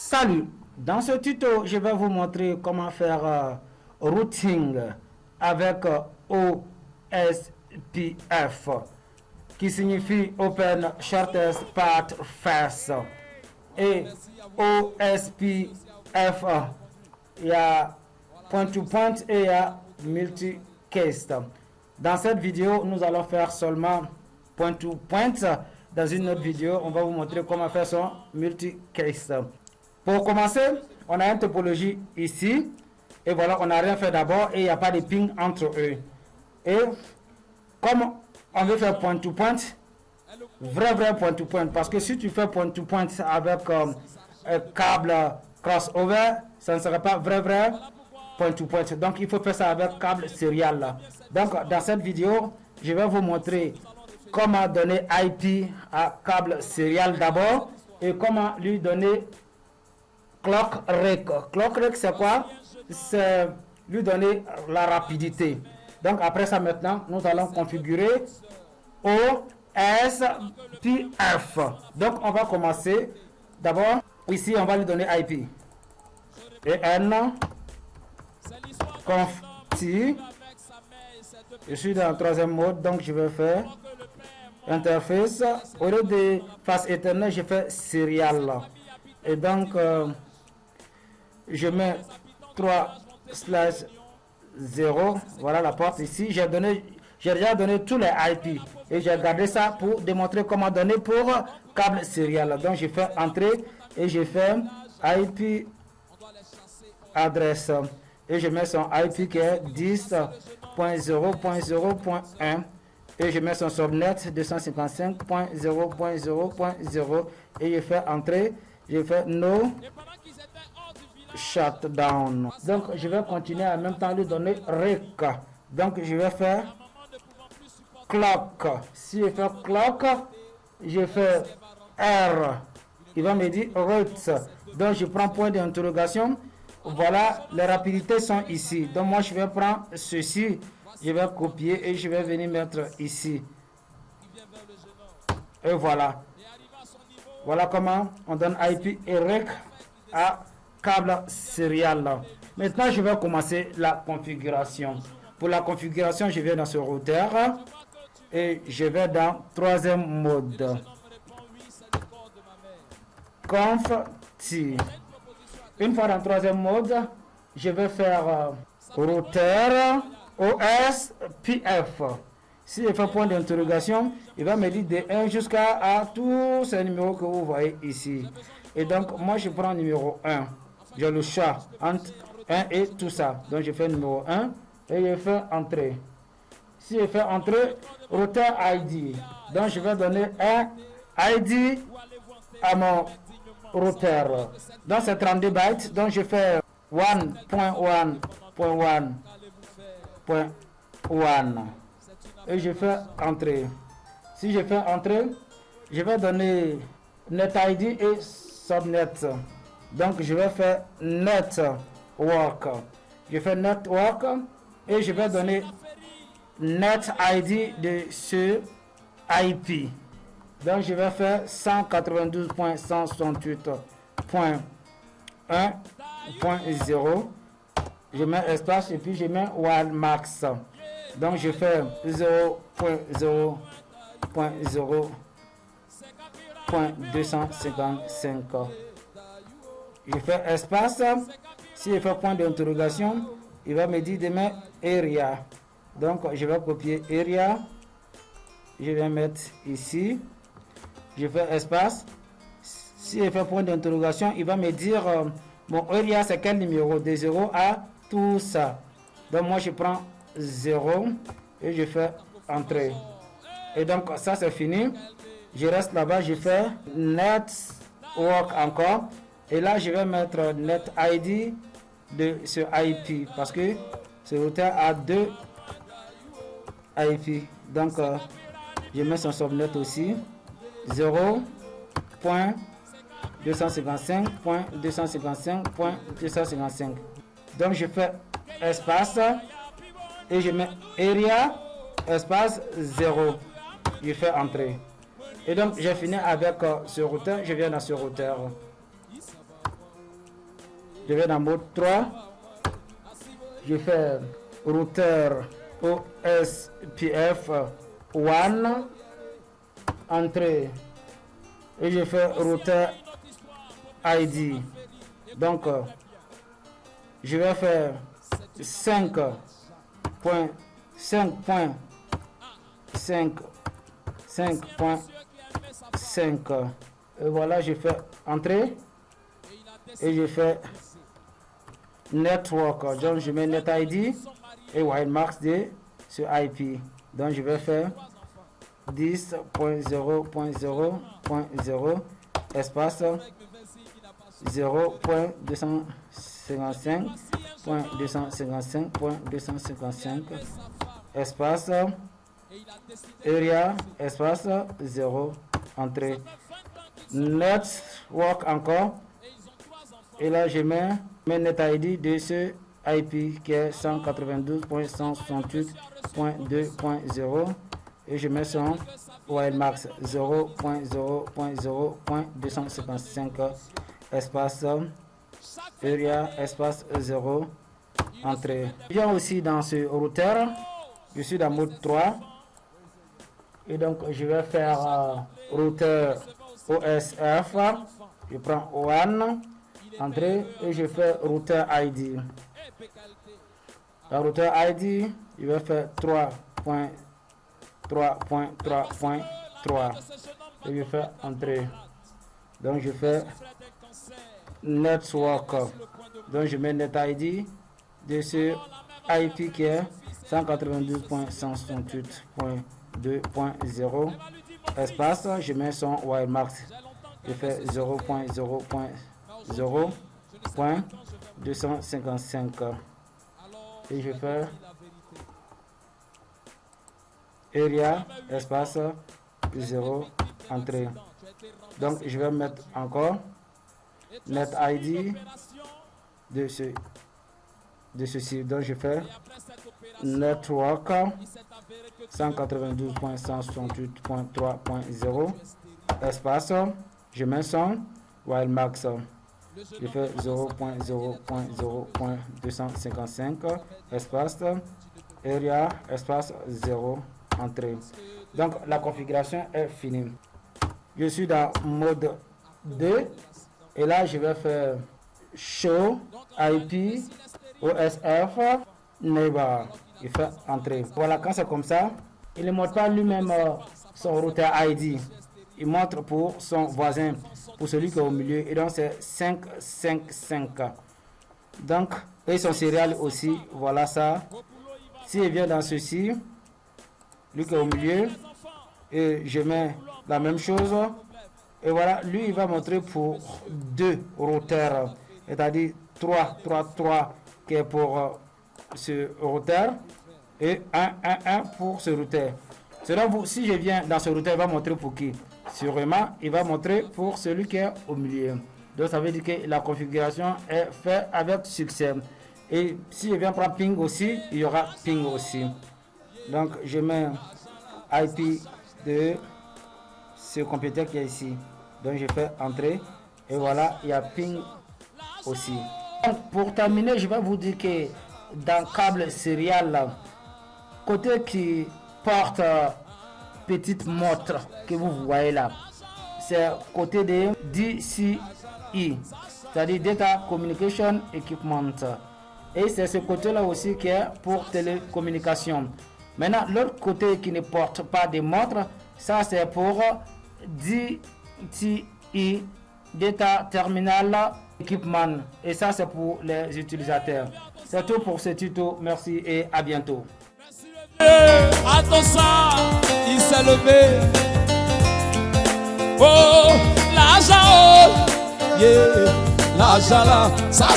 Salut, dans ce tuto, je vais vous montrer comment faire routing avec OSPF, qui signifie Open Shortest Path First. Et OSPF, il y a point-to-point et il y a multicase. Dans cette vidéo, nous allons faire seulement point-to-point. Dans une autre vidéo, on va vous montrer comment faire son multicase. Pour commencer, on a une topologie ici. Et voilà, on n'a rien fait d'abord et il n'y a pas de ping entre eux. Et comme on veut faire point-to-point, vrai point-to-point, parce que si tu fais point-to-point avec un câble crossover, ça ne serait pas vrai point-to-point. Donc, il faut faire ça avec câble serial. Donc, dans cette vidéo, je vais vous montrer comment donner IP à câble serial d'abord et comment lui donner clock rec. Clock rec, c'est quoi? C'est lui donner la rapidité. Donc, après ça, maintenant, nous allons configurer OSPF. Donc, on va commencer. D'abord, ici, on va lui donner IP. Et N, conf T. Je suis dans le troisième mode, donc je vais faire interface. Au lieu de face éternelle, je fais serial. Et donc, je mets 3/0. Voilà la porte ici. J'ai déjà donné tous les IP. Et j'ai gardé ça pour démontrer comment donner pour câble serial. Donc, je fais entrée et je fais IP adresse. Et je mets son IP qui est 10.0.0.1. Et je mets son subnet 255.0.0.0. Et je fais entrée. Je fais no shutdown. Donc, je vais continuer en même temps lui donner rec. Donc, je vais faire clock. Si je fais clock, je fais R. Il va me dire route. Donc, je prends point d'interrogation. Voilà, les rapidités sont ici. Donc, moi, je vais prendre ceci. Je vais copier et je vais venir mettre ici. Et voilà. Voilà comment on donne IP et rec à câble serial. Maintenant, je vais commencer la configuration. Pour la configuration, je viens dans ce routeur et je vais dans troisième mode. Conf T. Une fois dans troisième mode, je vais faire routeur OSPF. Si je fais point d'interrogation, il va me dire de 1 jusqu'à tous ces numéros que vous voyez ici. Et donc, moi, je prends numéro 1. J'ai le choix entre 1 et tout ça. Donc, je fais numéro 1 et je fais entrée. Si je fais entrée, routeur ID. Donc, je vais donner un ID à mon routeur. Donc, c'est 32 bytes. Donc, je fais 1.1.1.1. Et je fais entrée. Si je fais entrée, je vais donner NetID et subnet. Donc, je vais faire network. Je fais network et je vais donner NetID de ce IP. Donc, je vais faire 192.168.1.0. Je mets espace et puis je mets Walmax. Donc, je fais 0.0.0.255. Je fais espace. Si je fais point d'interrogation, il va me dire de mettre area. Donc, je vais copier area. Je vais mettre ici. Je fais espace. Si je fais point d'interrogation, il va me dire mon area c'est quel numéro, de 0 à tout ça. Donc, moi, je prends 0 et je fais entrée. Et donc, ça c'est fini. Je reste là-bas, je fais network encore. Et là, je vais mettre net ID de ce IP parce que ce routeur a 2 IP. Donc, je mets son subnet aussi 0.255.255.255. Donc, je fais espace et je mets area espace 0. Je fais entrée. Et donc, j'ai fini avec ce routeur. Je viens dans ce routeur. Je vais dans mode 3. Je fais routeur OSPF 1. Entrée. Et je fais routeur ID. Donc, je vais faire 5.5. Et voilà, je fais entrée. Et je fais network. Donc, je mets net ID et wildmarks de ce IP. Donc, je vais faire 10.0.0.0 espace 0.255.255.255 espace area espace 0 entrée network encore. Et là, je mets net ID de ce IP qui est 192.168.2.0 et je mets son wildmax 0.0.0.255 espace area espace 0 entrée. Je viens aussi dans ce routeur. Je suis dans mode 3 et donc je vais faire routeur OSF. Je prends OAN entrée et je fais routeur ID. La routeur ID, je vais faire 3.3.3.3 et je fais entrée. Donc je fais network. Donc je mets net ID de ce IP qui est 192.168.2.0 espace. Je mets son wildmax. Je fais 0.0.0.255 et je fais area espace 0 entrée. Donc je vais mettre encore net ID de ceci. Donc je fais network 192.168.3.0 espace. Je mets son wildmax. Je fais 0.0.0.255 espace area espace 0 entrée. Donc la configuration est finie. Je suis dans mode 2 et là je vais faire show IP OSF neighbor. Il fait entrer. Voilà, quand c'est comme ça, il ne montre pas lui-même son routeur ID. Il montre pour son voisin, pour celui qui est au milieu. Et donc c'est 555. Donc, et son serial aussi, voilà ça. S'il vient dans ceci, lui qui est au milieu, et je mets la même chose. Et voilà, lui il va montrer pour deux routeurs, c'est-à-dire 3 qui est pour ce routeur et 1 pour ce routeur. Selon si je viens dans ce routeur, il va montrer pour qui? Sûrement, il va montrer pour celui qui est au milieu. Donc ça veut dire que la configuration est faite avec succès. Et si je viens prendre ping aussi, il y aura ping aussi. Donc je mets IP de ce computer qui est ici. Donc je fais entrer et voilà, il y a ping aussi. Donc, pour terminer, je vais vous dire que dans le câble serial, côté qui porte petite montre que vous voyez là, c'est côté de DCI, c'est-à-dire Data Communication Equipment. Et c'est ce côté-là aussi qui est pour télécommunication. Maintenant, l'autre côté qui ne porte pas de montre, ça c'est pour DTI, Data Terminal Equipment. Et ça c'est pour les utilisateurs. C'est tout pour ce tuto. Merci et à bientôt. Attention, il s'est levé. Oh, la jala, yeah, la jala, ça